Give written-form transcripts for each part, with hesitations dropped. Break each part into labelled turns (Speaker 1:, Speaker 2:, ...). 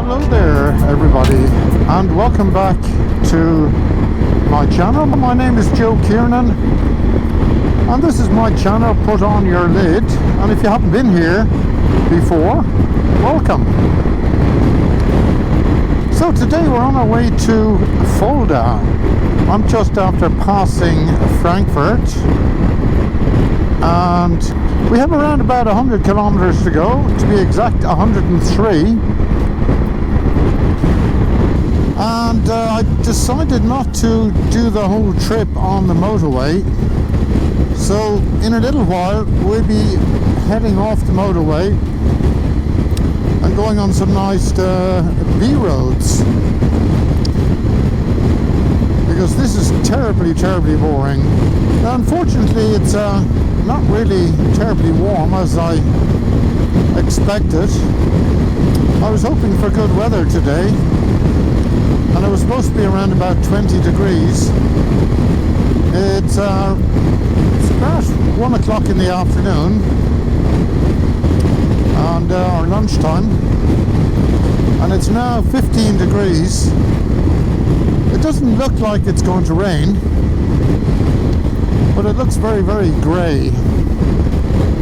Speaker 1: Hello there everybody, and welcome back to my channel. My name is Joe Kiernan, and this is my channel, Put On Your Lid. And if you haven't been here before, welcome. So today we're on our way to Fulda. I'm just after passing Frankfurt, and we have around about 100 kilometers to go, to be exact 103. And I decided not to do the whole trip on the motorway, so in a little while we'll be heading off the motorway and going on some nice B roads, because this is terribly boring. Now, unfortunately it's not really terribly warm as I expected. I was hoping for good weather today, and it was supposed to be around about 20 degrees. It's about 1 o'clock in the afternoon, and our lunchtime, and it's now 15 degrees. It doesn't look like it's going to rain, but it looks very grey,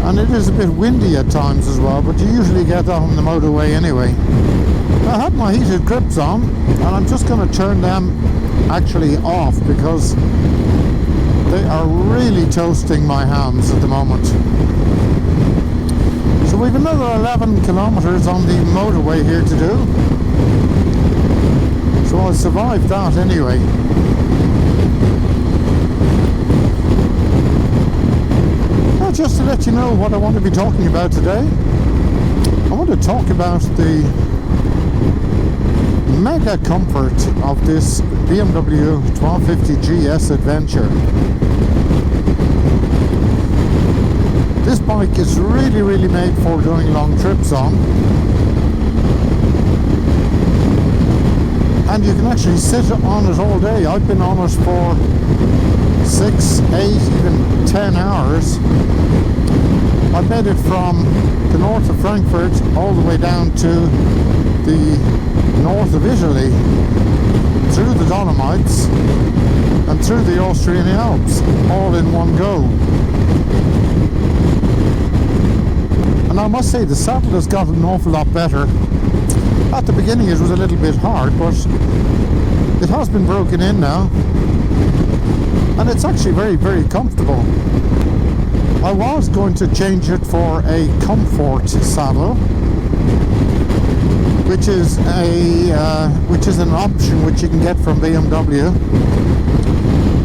Speaker 1: and it is a bit windy at times as well, but you usually get that on the motorway anyway. I have my heated grips on, and I'm just going to turn them actually off because they are really toasting my hands at the moment. So we've another 11 kilometers on the motorway here to do, so I'll survive that anyway. Now, just to let you know what I want to be talking about today, I want to talk about the mega comfort of this BMW R1250GS adventure. This bike is really made for doing long trips on, and you can actually sit on it all day. I've been on it for 6, 8, even 10 hours. I made it from the north of Frankfurt all the way down to the north of Italy, through the Dolomites and through the Austrian Alps, all in one go. And I must say, the saddle has got an awful lot better. At the beginning it was a little bit hard, but it has been broken in now, and it's actually very comfortable. I was going to change it for a comfort saddle, which is an option which you can get from BMW.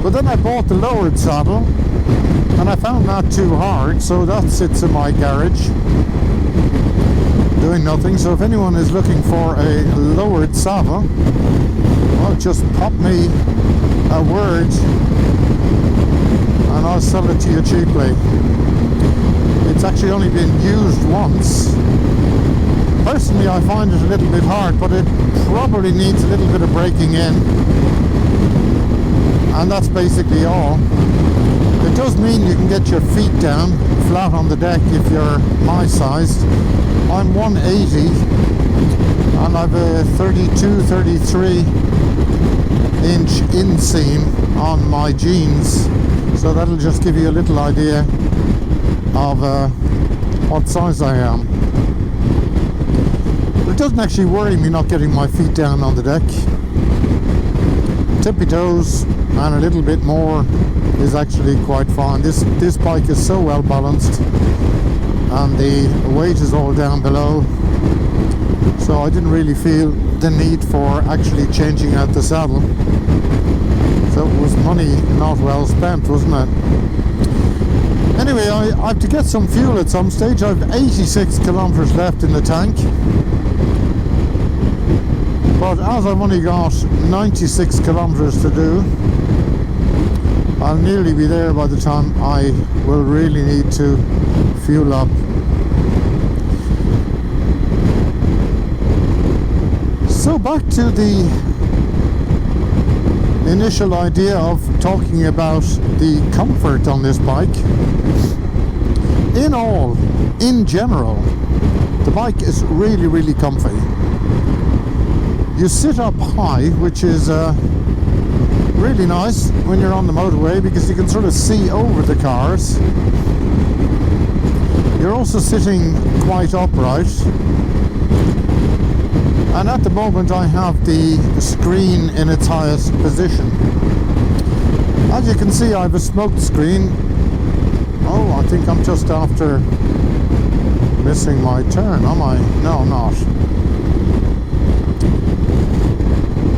Speaker 1: But then I bought the lowered saddle, and I found that too hard, so that sits in my garage doing nothing. So if anyone is looking for a lowered saddle, well, just pop me a word and I'll sell it to you cheaply. It's actually only been used once. Personally, I find it a little bit hard, but it probably needs a little bit of breaking in, and that's basically all. It does mean you can get your feet down flat on the deck if you're my size. I'm 180, and I've a 32-33 inch inseam on my jeans, so that'll just give you a little idea of what size I am. It doesn't actually worry me not getting my feet down on the deck. Tippy toes and a little bit more is actually quite fine. This bike is so well balanced, and the weight is all down below, so I didn't really feel the need for actually changing out the saddle. So it was money not well spent, wasn't it? Anyway, I have to get some fuel at some stage. I have 86 kilometers left in the tank, but as I've only got 96 kilometers to do, I'll nearly be there by the time I will really need to fuel up. So back to the initial idea of talking about the comfort on this bike. In general, the bike is really comfy. You sit up high, which is really nice when you're on the motorway because you can sort of see over the cars. You're also sitting quite upright. And at the moment I have the screen in its highest position. As you can see, I have a smoked screen. Oh, I think I'm just after missing my turn, am I? No, I'm not.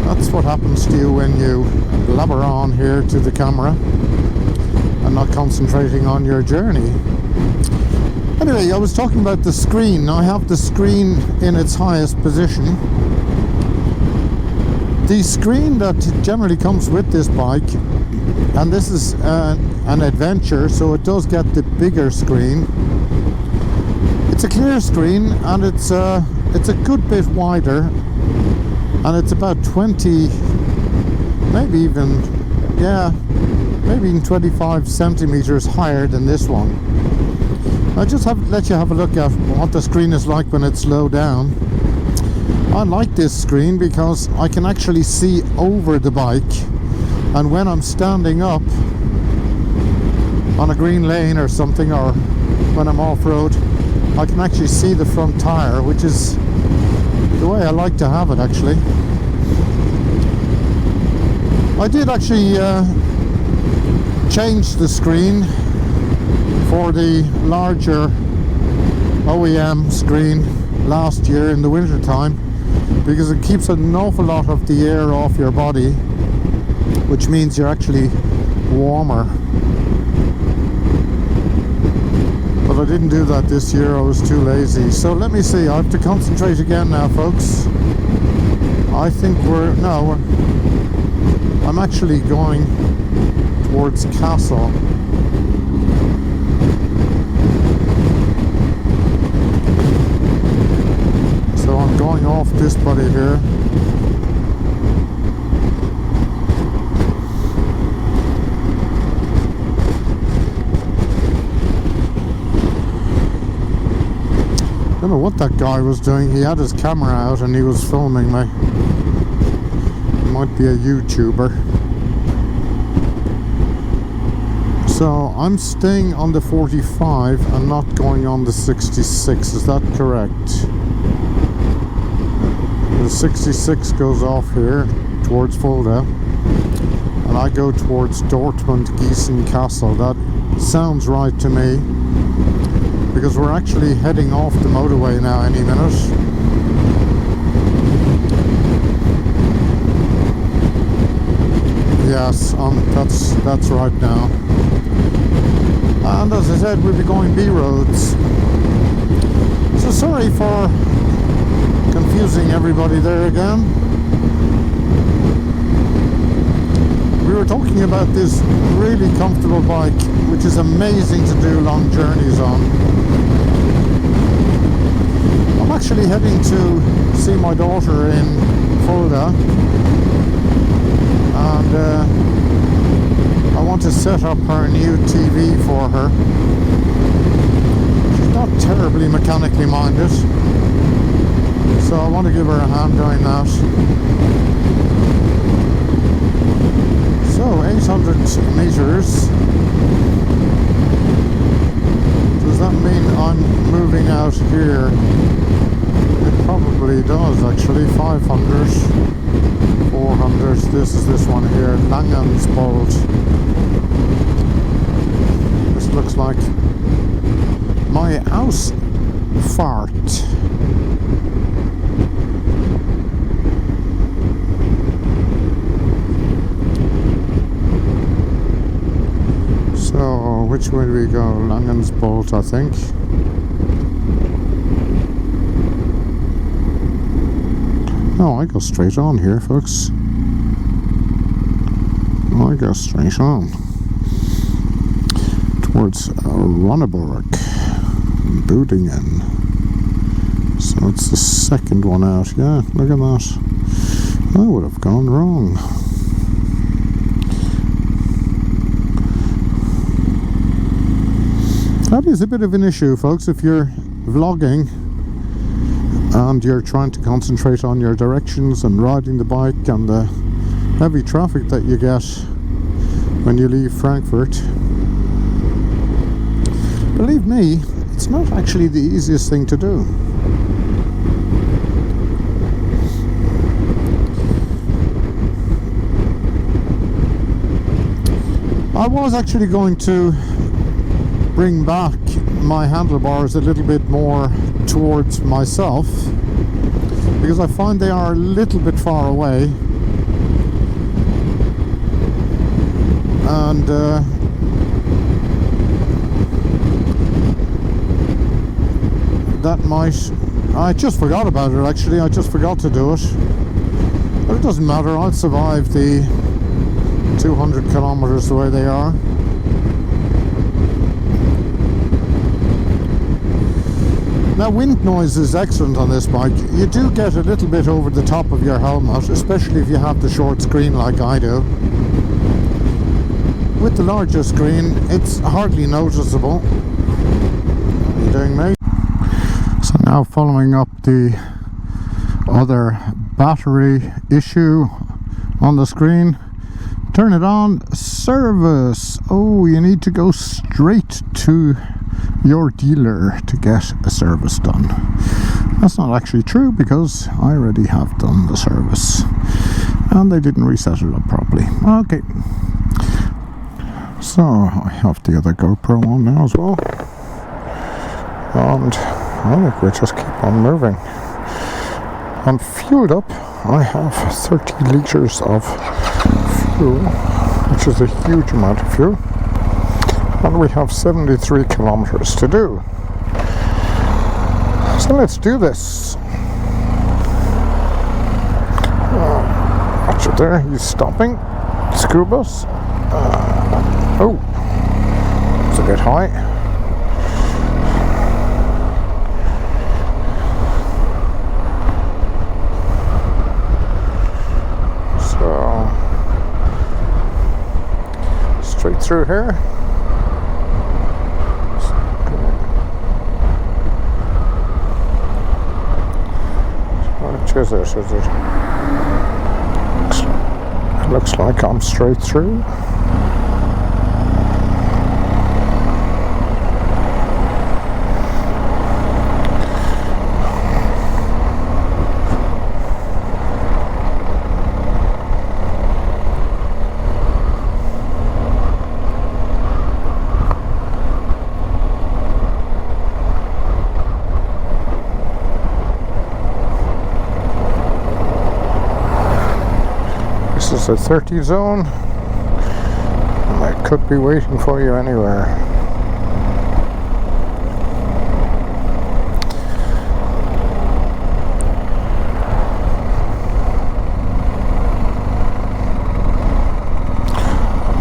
Speaker 1: That's what happens to you when you blabber on here to the camera and not concentrating on your journey. Anyway, I was talking about the screen. I have the screen in its highest position. The screen that generally comes with this bike, and this is an adventure, so it does get the bigger screen. It's a clear screen, and it's a good bit wider, and it's about 20, maybe even 25 centimeters higher than this one. I just let you have a look at what the screen is like when it's low down. I like this screen because I can actually see over the bike, and when I'm standing up on a green lane or something, or when I'm off-road, I can actually see the front tire, which is the way I like to have it actually. I did actually change the screen for the larger OEM screen last year in the winter time because it keeps an awful lot of the air off your body, which means you're actually warmer. But I didn't do that this year, I was too lazy. So let me see, I have to concentrate again now, folks. I think I'm actually going towards Castle. So I'm going off this buddy here. I don't know what that guy was doing. He had his camera out and he was filming me. He might be a YouTuber. So I'm staying on the 45 and not going on the 66. Is that correct? The 66 goes off here towards Fulda, and I go towards Dortmund, Gießen, Kassel. That sounds right to me, because we're actually heading off the motorway now any minute. Yes, that's right now. And as I said, we'll be going B roads. So sorry for confusing everybody there again. We were talking about this really comfortable bike, which is amazing to do long journeys on. I'm actually heading to see my daughter in Fulda, and I want to set up her new TV for her. She's not terribly mechanically minded, so I want to give her a hand doing that. So 800 meters. Does that mean I'm moving out here? It probably does actually. 500, 400. This is this one here, Langensport. This looks like my house fart. So, which way do we go? Langensport, I think. No, I go straight on here, folks. I go straight on towards Ronneborg, Budingen. So it's the second one out. Yeah, look at that. I would have gone wrong. That is a bit of an issue, folks, if you're vlogging and you're trying to concentrate on your directions and riding the bike and the heavy traffic that you get when you leave Frankfurt, believe me, it's not actually the easiest thing to do. I was actually going to bring back my handlebars a little bit more towards myself, because I find they are a little bit far away, and that might... I just forgot about it actually, I just forgot to do it, but it doesn't matter, I'll survive the 200 kilometers the way they are. Now, wind noise is excellent on this bike. You do get a little bit over the top of your helmet, especially if you have the short screen like I do. With the larger screen, it's hardly noticeable. What are you doing, mate? So now, following up the other battery issue on the screen, turn it on, service. Oh, you need to go straight to your dealer to get a service done. That's not actually true, because I already have done the service and they didn't reset it up properly. Okay, so I have the other GoPro on now as well, and I think we just keep on moving. I'm fueled up. I have 30 litres of fuel, which is a huge amount of fuel, and we have 73 kilometers to do. So let's do this. Watch it there, he's stopping. School bus. Oh, it's a bit high. So straight through here. Is it? Looks like I'm straight through. This is a 30 zone, and I could be waiting for you anywhere.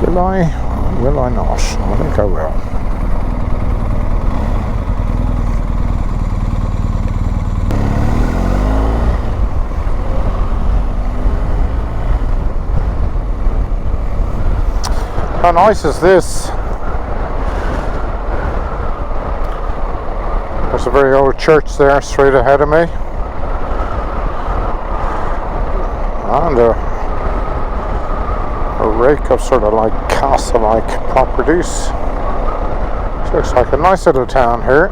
Speaker 1: Will I? Will I not? I think I will. How nice is this? There's a very old church there straight ahead of me, and a rake of sort of like castle-like properties. It looks like a nice little town here.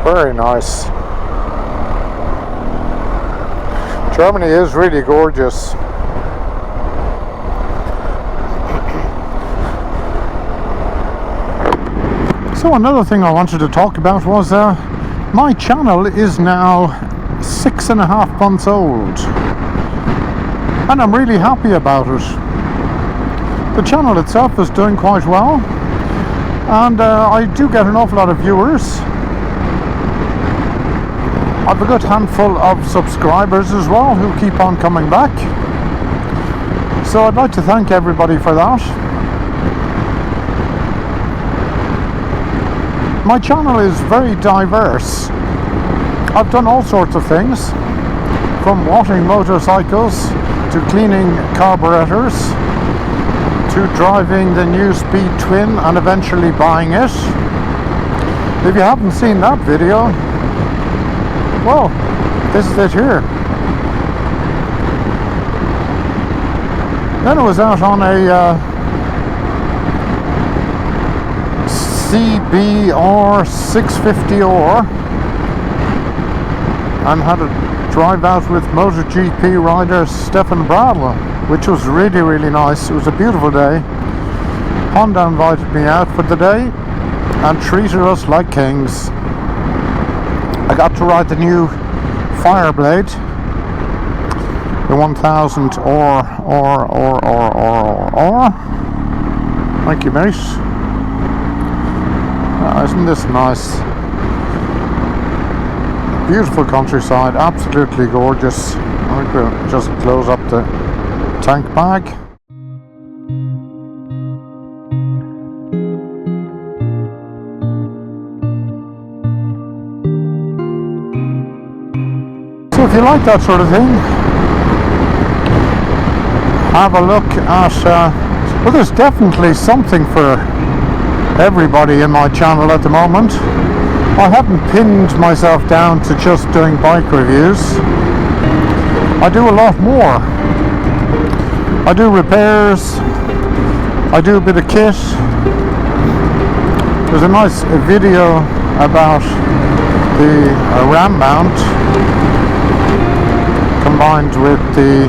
Speaker 1: Very nice. Germany is really gorgeous. So another thing I wanted to talk about was my channel is now 6.5 months old, and I'm really happy about it. The channel itself is doing quite well, and I do get an awful lot of viewers. I've a good handful of subscribers as well who keep on coming back, so I'd like to thank everybody for that. My channel is very diverse. I've done all sorts of things, from watting motorcycles to cleaning carburetors to to driving the new Speed Twin and eventually buying it. If you haven't seen that video, well, this is it here. Then I was out on a CBR 650R and had a drive out with MotoGP rider Stefan Bradl, which was really, really nice. It was a beautiful day. Honda invited me out for the day and treated us like kings. I got to ride the new Fireblade, the 1000 or. Thank you, mate. Isn't this nice? Beautiful countryside, absolutely gorgeous. I think we'll just close up the tank bag. So if you like that sort of thing, have a look at, well, there's definitely something for everybody in my channel at the moment. I haven't pinned myself down to just doing bike reviews. I do a lot more. I do repairs, I do a bit of kit. There's a nice video about the ram mount combined with the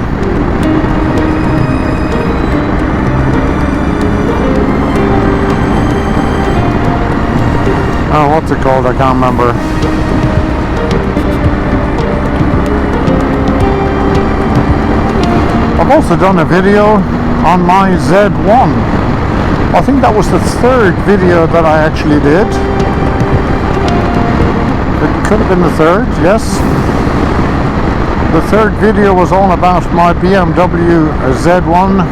Speaker 1: what's it called? I can't remember. I've also done a video on my Z1. I think that was the third video that I actually did. It could have been the third, yes. The third video was all about my BMW Z1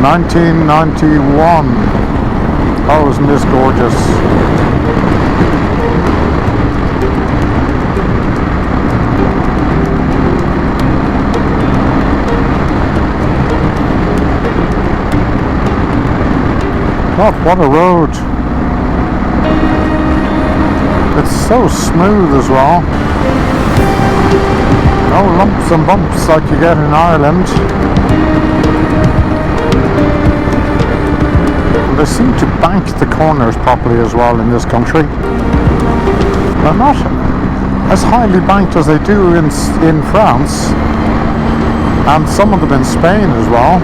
Speaker 1: 1991. Oh, isn't this gorgeous? God, what a road. It's so smooth as well. No lumps and bumps like you get in Ireland. And they seem to bank the corners properly as well in this country. They're not as highly banked as they do in France, and some of them in Spain as well.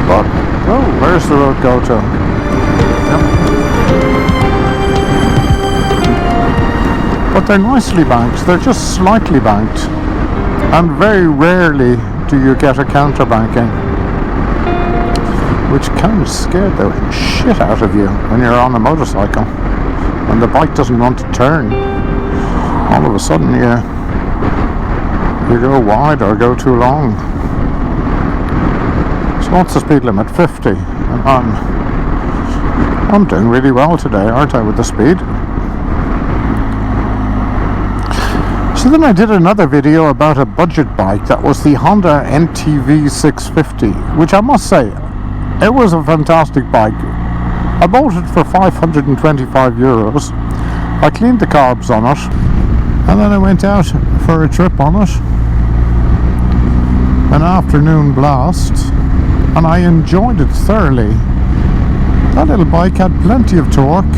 Speaker 1: But oh, where's the road go to? Yep. But they're nicely banked. They're just slightly banked, and very rarely do you get a counter banking, which kind of scared the shit out of you when you're on a motorcycle and the bike doesn't want to turn. All of a sudden you go wide or go too long. So what's the speed limit? 50. And I'm doing really well today, aren't I, with the speed? So then I did another video about a budget bike. That was the Honda NTV 650, which I must say, it was a fantastic bike. I bought it for 525 euros. I cleaned the carbs on it, and then I went out for a trip on it. An afternoon blast, and I enjoyed it thoroughly. That little bike had plenty of torque,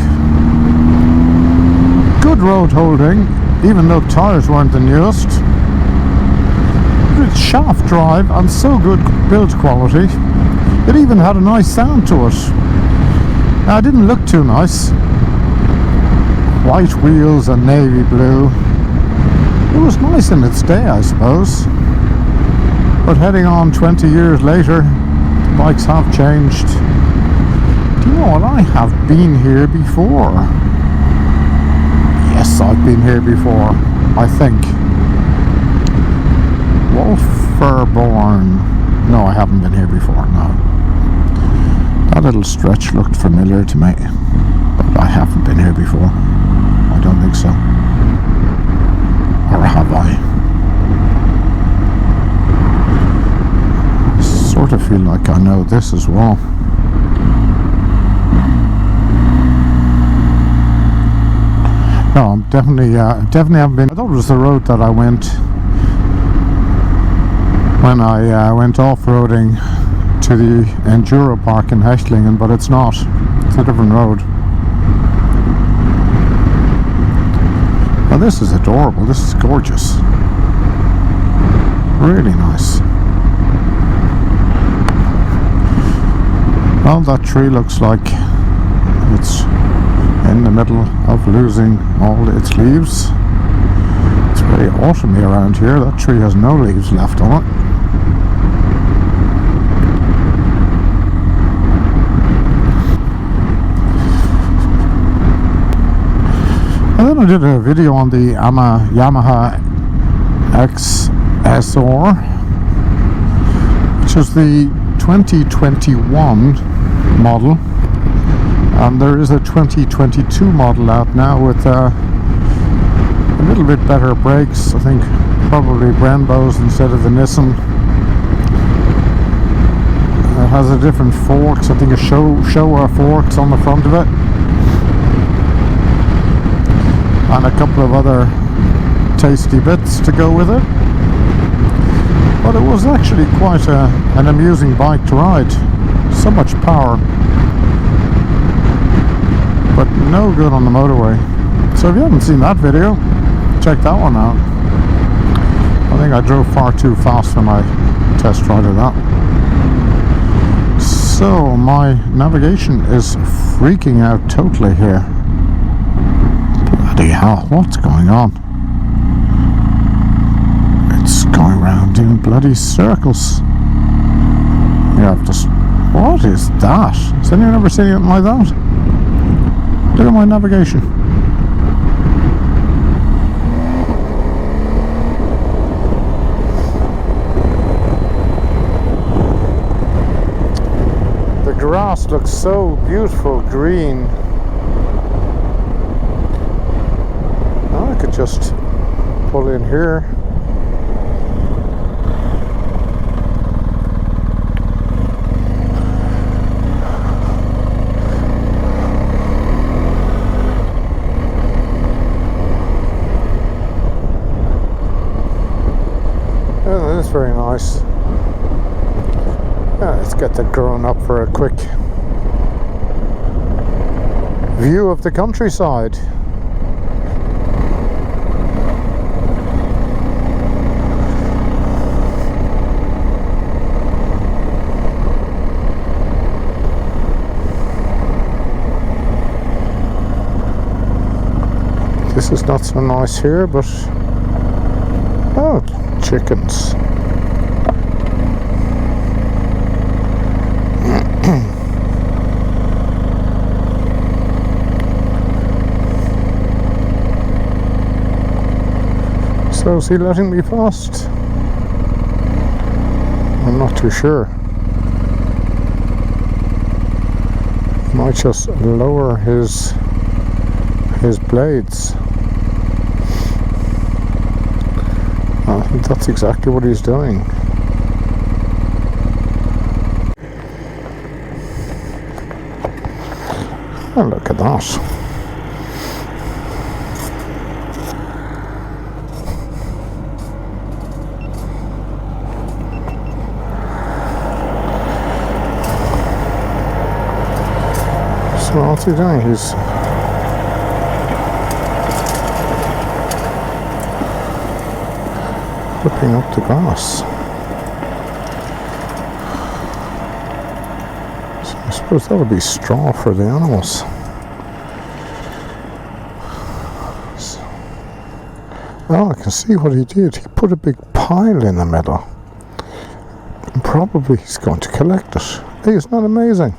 Speaker 1: good road holding, even though tyres weren't the newest. Good shaft drive and so good build quality. It even had a nice sound to it. Now, it didn't look too nice. White wheels and navy blue. It was nice in its day, I suppose. But heading on 20 years later, bikes have changed. Do you know what? I have been here before. Yes, I've been here before, I think. Wolferborn. No, I haven't been here before, no. That little stretch looked familiar to me, but I haven't been here before. I don't think so. Or have I? Sort of feel like I know this as well. No, I'm definitely haven't been. I thought it was the road that I went when I went off-roading to the Enduro Park in Hechtlingen, but it's not. It's a different road. Oh, this is adorable. This is gorgeous. Really nice. Well, that tree looks like it's in the middle of losing all its leaves. It's very autumny around here. That tree has no leaves left on it. And then I did a video on the Yamaha XSR, which is the 2021 model, and there is a 2022 model out now with a little bit better brakes. I think probably Brembo's instead of the Nissan. It has a different forks. I think a Showa forks on the front of it, and a couple of other tasty bits to go with it. But it was actually quite an amusing bike to ride. So much power, but no good on the motorway. So if you haven't seen that video, check that one out. I think I drove far too fast when I test rided that. So my navigation is freaking out totally here. Bloody hell, what's going on? It's going round in bloody circles. You have to... What is that? Has anyone ever seen anything like that? Look at my navigation. The grass looks so beautiful green. Now I could just pull in here. Very nice. Yeah, let's get that grown up for a quick view of the countryside. This is not so nice here, but oh, chickens. So is he letting me past? I'm not too sure. Might just lower his blades. I think that's exactly what he's doing. Oh, look at that. So what's he doing? He's flipping up the grass. So I suppose that would be straw for the animals. Oh, I can see what he did. He put a big pile in the middle. And probably he's going to collect it. Hey, isn't that amazing?